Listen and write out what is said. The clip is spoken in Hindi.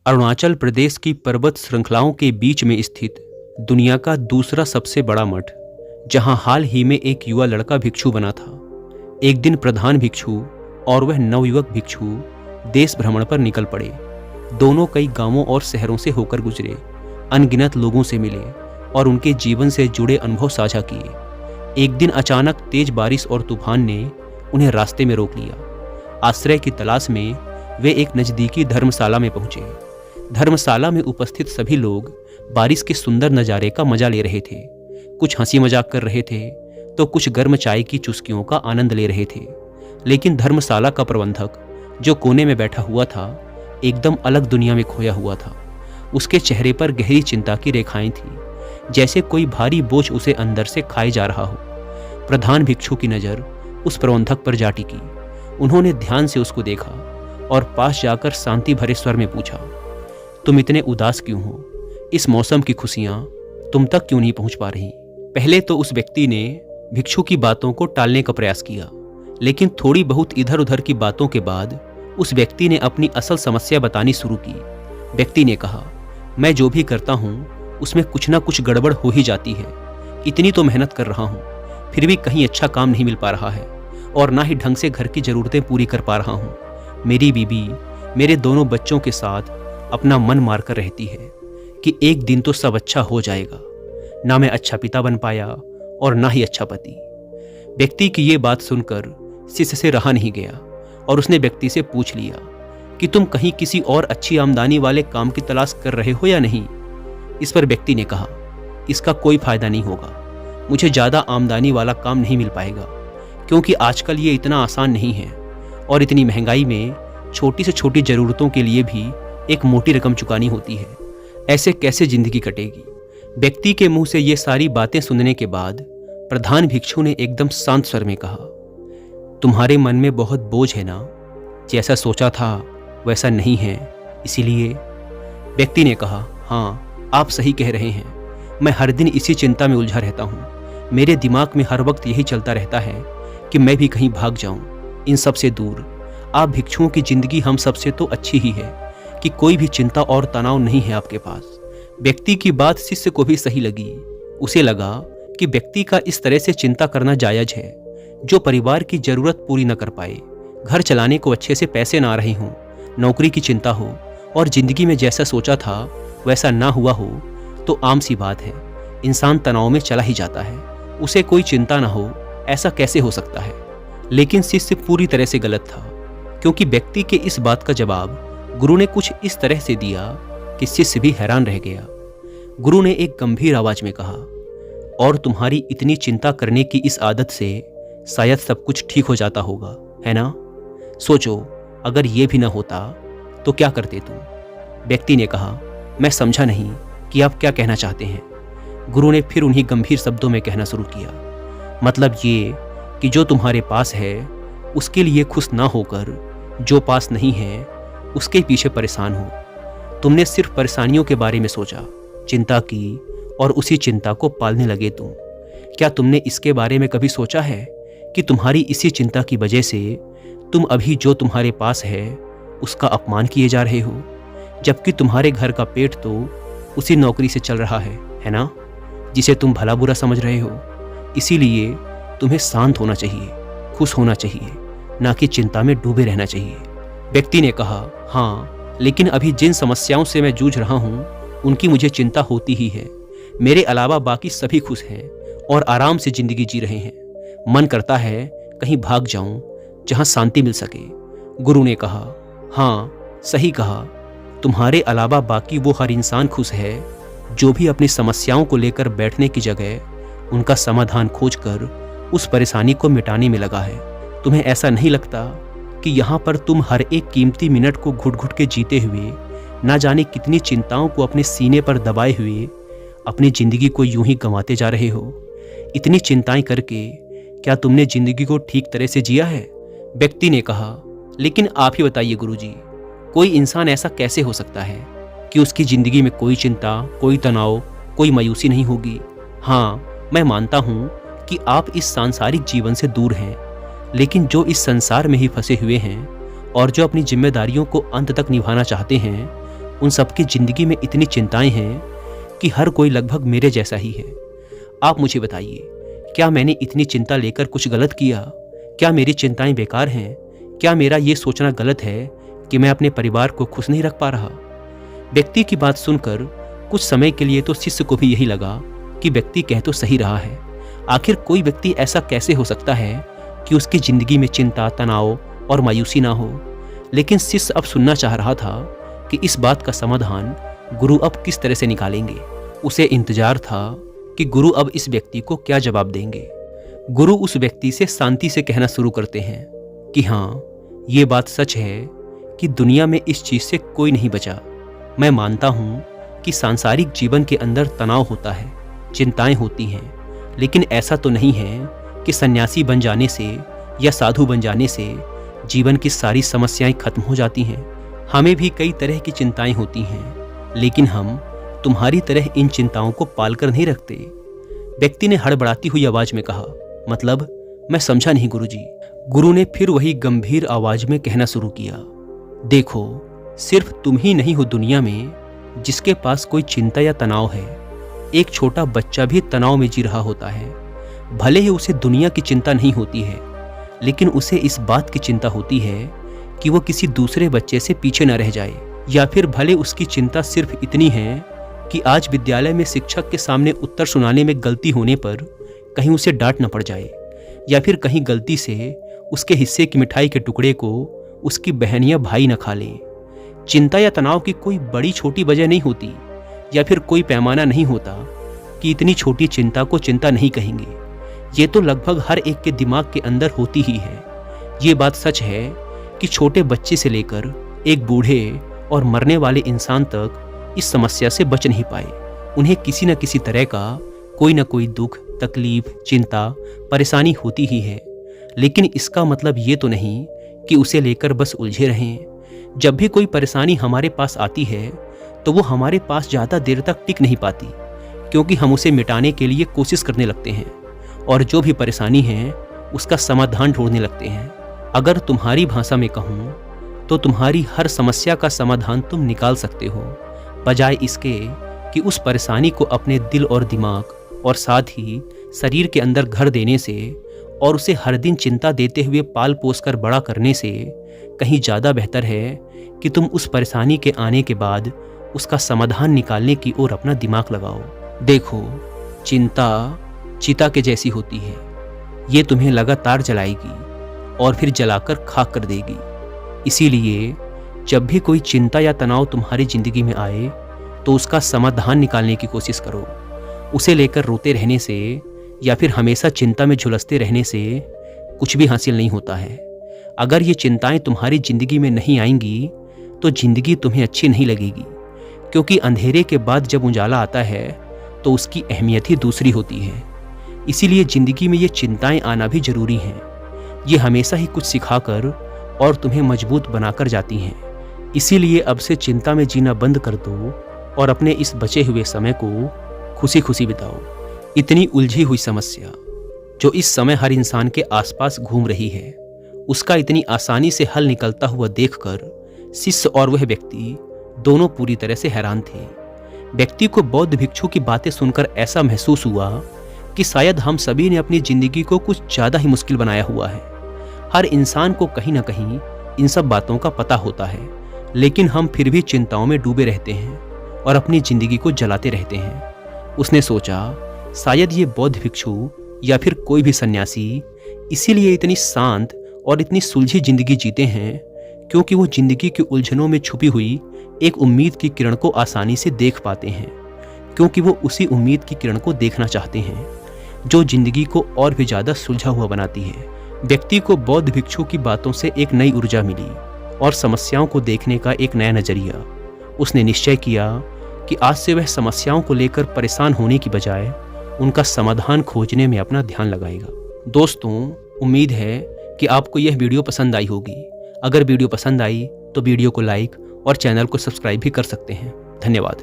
अरुणाचल प्रदेश की पर्वत श्रृंखलाओं के बीच में स्थित दुनिया का दूसरा सबसे बड़ा मठ, जहां हाल ही में एक युवा लड़का भिक्षु बना था। एक दिन प्रधान भिक्षु और वह नवयुवक भिक्षु देश भ्रमण पर निकल पड़े। दोनों कई गांवों और शहरों से होकर गुजरे, अनगिनत लोगों से मिले और उनके जीवन से जुड़े अनुभव साझा किए। एक दिन अचानक तेज बारिश और तूफान ने उन्हें रास्ते में रोक लिया। आश्रय की तलाश में वे एक नज़दीकी धर्मशाला में पहुंचे। धर्मशाला में उपस्थित सभी लोग बारिश के सुंदर नज़ारे का मजा ले रहे थे। कुछ हंसी मजाक कर रहे थे तो कुछ गर्म चाय की चुस्कियों का आनंद ले रहे थे। लेकिन धर्मशाला का प्रबंधक, जो कोने में बैठा हुआ था, एकदम अलग दुनिया में खोया हुआ था। उसके चेहरे पर गहरी चिंता की रेखाएं थीं, जैसे कोई भारी बोझ उसे अंदर से खाए जा रहा हो। प्रधान भिक्षु की नज़र उस प्रबंधक पर जा टिकी। उन्होंने ध्यान से उसको देखा और पास जाकर शांति भरे स्वर में पूछा, तुम इतने उदास क्यों हो? इस मौसम की खुशियां तुम तक क्यों नहीं पहुंच पा रही? पहले तो उस व्यक्ति ने भिक्षु की बातों को टालने का प्रयास किया, लेकिन थोड़ी बहुत इधर उधर की बातों के बाद उस व्यक्ति ने अपनी असल समस्या बतानी शुरू की। व्यक्ति ने कहा, मैं जो भी करता हूँ उसमें कुछ ना कुछ गड़बड़ हो ही जाती है। इतनी तो मेहनत कर रहा हूँ, फिर भी कहीं अच्छा काम नहीं मिल पा रहा है और ना ही ढंग से घर की ज़रूरतें पूरी कर पा रहा हूँ। मेरी बीबी मेरे दोनों बच्चों के साथ अपना मन मारकर रहती है कि एक दिन तो सब अच्छा हो जाएगा। ना मैं अच्छा पिता बन पाया और ना ही अच्छा पति। व्यक्ति की ये बात सुनकर शिष्य से रहा नहीं गया और उसने व्यक्ति से पूछ लिया कि तुम कहीं किसी और अच्छी आमदनी वाले काम की तलाश कर रहे हो या नहीं? इस पर व्यक्ति ने कहा, इसका कोई फायदा नहीं होगा। मुझे ज़्यादा आमदनी वाला काम नहीं मिल पाएगा, क्योंकि आजकल ये इतना आसान नहीं है और इतनी महंगाई में छोटी से छोटी ज़रूरतों के लिए भी एक मोटी रकम चुकानी होती है। ऐसे कैसे जिंदगी कटेगी? व्यक्ति के मुंह से ये सारी बातें सुनने के बाद प्रधान भिक्षु ने एकदम शांत स्वर में कहा, तुम्हारे मन में बहुत बोझ है ना? जैसा सोचा था वैसा नहीं है, इसीलिए। व्यक्ति ने कहा, हाँ, आप सही कह रहे हैं। मैं हर दिन इसी चिंता में उलझा रहता हूँ। मेरे दिमाग में हर वक्त यही चलता रहता है कि मैं भी कहीं भाग जाऊँ इन सब से दूर। आप भिक्षुओं की जिंदगी हम सबसे तो अच्छी ही है कि कोई भी चिंता और तनाव नहीं है आपके पास। व्यक्ति की बात शिष्य को भी सही लगी। उसे लगा कि व्यक्ति का इस तरह से चिंता करना जायज है, जो परिवार की जरूरत पूरी न कर पाए, घर चलाने को अच्छे से पैसे ना रहे हों, नौकरी की चिंता हो और जिंदगी में जैसा सोचा था वैसा ना हुआ हो, तो आम सी बात है, इंसान तनाव में चला ही जाता है। उसे कोई चिंता ना हो, ऐसा कैसे हो सकता है? लेकिन शिष्य पूरी तरह से गलत था, क्योंकि व्यक्ति के इस बात का जवाब गुरु ने कुछ इस तरह से दिया कि शिष्य भी हैरान रह गया। गुरु ने एक गंभीर आवाज में कहा, और तुम्हारी इतनी चिंता करने की इस आदत से शायद सब कुछ ठीक हो जाता होगा, है ना? सोचो, अगर ये भी ना होता तो क्या करते तुम? व्यक्ति ने कहा, मैं समझा नहीं कि आप क्या कहना चाहते हैं। गुरु ने फिर उन्हीं गंभीर शब्दों में कहना शुरू किया, मतलब ये कि जो तुम्हारे पास है उसके लिए खुश ना होकर जो पास नहीं है उसके पीछे परेशान हो। तुमने सिर्फ परेशानियों के बारे में सोचा, चिंता की और उसी चिंता को पालने लगे तुम। क्या तुमने इसके बारे में कभी सोचा है कि तुम्हारी इसी चिंता की वजह से तुम अभी जो तुम्हारे पास है उसका अपमान किए जा रहे हो, जबकि तुम्हारे घर का पेट तो उसी नौकरी से चल रहा है ना, जिसे तुम भला बुरा समझ रहे हो। इसीलिए तुम्हें शांत होना चाहिए, खुश होना चाहिए, ना कि चिंता में डूबे रहना चाहिए। व्यक्ति ने कहा, हाँ, लेकिन अभी जिन समस्याओं से मैं जूझ रहा हूँ उनकी मुझे चिंता होती ही है। मेरे अलावा बाकी सभी खुश हैं और आराम से जिंदगी जी रहे हैं। मन करता है कहीं भाग जाऊं जहां शांति मिल सके। गुरु ने कहा, हाँ, सही कहा। तुम्हारे अलावा बाकी वो हर इंसान खुश है जो भी अपनी समस्याओं को लेकर बैठने की जगह उनका समाधान खोजकर उस परेशानी को मिटाने में लगा है। तुम्हें ऐसा नहीं लगता कि यहाँ पर तुम हर एक कीमती मिनट को घुट घुट के जीते हुए, ना जाने कितनी चिंताओं को अपने सीने पर दबाए हुए अपनी जिंदगी को यूं ही गंवाते जा रहे हो? इतनी चिंताएं करके क्या तुमने जिंदगी को ठीक तरह से जिया है? व्यक्ति ने कहा, लेकिन आप ही बताइए गुरुजी, कोई इंसान ऐसा कैसे हो सकता है कि उसकी जिंदगी में कोई चिंता, कोई तनाव, कोई मायूसी नहीं होगी? हाँ, मैं मानता हूँ कि आप इस सांसारिक जीवन से दूर हैं, लेकिन जो इस संसार में ही फंसे हुए हैं और जो अपनी जिम्मेदारियों को अंत तक निभाना चाहते हैं, उन सबकी जिंदगी में इतनी चिंताएं हैं कि हर कोई लगभग मेरे जैसा ही है। आप मुझे बताइए, क्या मैंने इतनी चिंता लेकर कुछ गलत किया? क्या मेरी चिंताएं बेकार हैं? क्या मेरा ये सोचना गलत है कि मैं अपने परिवार को खुश नहीं रख पा रहा? व्यक्ति की बात सुनकर कुछ समय के लिए तो शिष्य को भी यही लगा कि व्यक्ति कह तो सही रहा है। आखिर कोई व्यक्ति ऐसा कैसे हो सकता है कि उसकी जिंदगी में चिंता, तनाव और मायूसी ना हो? लेकिन शिष्य अब सुनना चाह रहा था कि इस बात का समाधान गुरु अब किस तरह से निकालेंगे। उसे इंतजार था कि गुरु अब इस व्यक्ति को क्या जवाब देंगे। गुरु उस व्यक्ति से शांति से कहना शुरू करते हैं कि हाँ, ये बात सच है कि दुनिया में इस चीज से कोई नहीं बचा। मैं मानता हूँ कि सांसारिक जीवन के अंदर तनाव होता है, चिंताएं होती हैं, लेकिन ऐसा तो नहीं है कि सन्यासी बन जाने से या साधु बन जाने से जीवन की सारी समस्याएं खत्म हो जाती हैं। हमें भी कई तरह की चिंताएं होती हैं, लेकिन हम तुम्हारी तरह इन चिंताओं को पालकर नहीं रखते। व्यक्ति ने हड़बड़ाती हुई आवाज में कहा, मतलब? मैं समझा नहीं गुरुजी। गुरु ने फिर वही गंभीर आवाज में कहना शुरू किया, देखो, सिर्फ तुम ही नहीं हो दुनिया में जिसके पास कोई चिंता या तनाव है। एक छोटा बच्चा भी तनाव में जी रहा होता है। भले ही उसे दुनिया की चिंता नहीं होती है, लेकिन उसे इस बात की चिंता होती है कि वो किसी दूसरे बच्चे से पीछे न रह जाए। या फिर भले उसकी चिंता सिर्फ इतनी है कि आज विद्यालय में शिक्षक के सामने उत्तर सुनाने में गलती होने पर कहीं उसे डांट न पड़ जाए, या फिर कहीं गलती से उसके हिस्से की मिठाई के टुकड़े को उसकी बहन या भाई न खा ले। चिंता या तनाव की कोई बड़ी छोटी वजह नहीं होती, या फिर कोई पैमाना नहीं होता कि इतनी छोटी चिंता को चिंता नहीं कहेंगे। ये तो लगभग हर एक के दिमाग के अंदर होती ही है। ये बात सच है कि छोटे बच्चे से लेकर एक बूढ़े और मरने वाले इंसान तक इस समस्या से बच नहीं पाए। उन्हें किसी न किसी तरह का कोई न कोई दुख, तकलीफ, चिंता, परेशानी होती ही है। लेकिन इसका मतलब ये तो नहीं कि उसे लेकर बस उलझे रहें। जब भी कोई परेशानी हमारे पास आती है तो वो हमारे पास ज़्यादा देर तक टिक नहीं पाती, क्योंकि हम उसे मिटाने के लिए कोशिश करने लगते हैं और जो भी परेशानी है उसका समाधान ढूंढने लगते हैं। अगर तुम्हारी भाषा में कहूँ तो तुम्हारी हर समस्या का समाधान तुम निकाल सकते हो, बजाय इसके कि उस परेशानी को अपने दिल और दिमाग और साथ ही शरीर के अंदर घर देने से और उसे हर दिन चिंता देते हुए पाल पोस कर बड़ा करने से कहीं ज़्यादा बेहतर है कि तुम उस परेशानी के आने के बाद उसका समाधान निकालने की ओर अपना दिमाग लगाओ। देखो, चिंता चिता के जैसी होती है। ये तुम्हें लगातार जलाएगी और फिर जलाकर खाक कर देगी। इसीलिए जब भी कोई चिंता या तनाव तुम्हारी जिंदगी में आए तो उसका समाधान निकालने की कोशिश करो। उसे लेकर रोते रहने से या फिर हमेशा चिंता में झुलसते रहने से कुछ भी हासिल नहीं होता है। अगर ये चिंताएं तुम्हारी जिंदगी में नहीं आएंगी तो जिंदगी तुम्हें अच्छी नहीं लगेगी, क्योंकि अंधेरे के बाद जब उजाला आता है तो उसकी अहमियत ही दूसरी होती है। इसीलिए जिंदगी में ये चिंताएं आना भी जरूरी हैं। ये हमेशा ही कुछ सिखाकर और तुम्हें मजबूत बनाकर जाती हैं। इसीलिए अब से चिंता में जीना बंद कर दो और अपने इस बचे हुए समय को खुशी खुशी बिताओ। इतनी उलझी हुई समस्या जो इस समय हर इंसान के आसपास घूम रही है, उसका इतनी आसानी से हल निकलता हुआ देखकर शिष्य और वह व्यक्ति दोनों पूरी तरह से हैरान थे। व्यक्ति को बौद्ध भिक्षु की बातें सुनकर ऐसा महसूस हुआ कि शायद हम सभी ने अपनी जिंदगी को कुछ ज़्यादा ही मुश्किल बनाया हुआ है। हर इंसान को कहीं ना कहीं इन सब बातों का पता होता है, लेकिन हम फिर भी चिंताओं में डूबे रहते हैं और अपनी जिंदगी को जलाते रहते हैं। उसने सोचा, शायद ये बौद्ध भिक्षु या फिर कोई भी सन्यासी इसीलिए इतनी शांत और इतनी सुलझी जिंदगी जीते हैं क्योंकि वो जिंदगी की उलझनों में छुपी हुई एक उम्मीद की किरण को आसानी से देख पाते हैं, क्योंकि वो उसी उम्मीद की किरण को देखना चाहते हैं जो जिंदगी को और भी ज़्यादा सुलझा हुआ बनाती है। व्यक्ति को बौद्ध भिक्षु की बातों से एक नई ऊर्जा मिली और समस्याओं को देखने का एक नया नजरिया। उसने निश्चय किया कि आज से वह समस्याओं को लेकर परेशान होने की बजाय उनका समाधान खोजने में अपना ध्यान लगाएगा। दोस्तों, उम्मीद है कि आपको यह वीडियो पसंद आई होगी। अगर वीडियो पसंद आई तो वीडियो को लाइक और चैनल को सब्सक्राइब भी कर सकते हैं। धन्यवाद।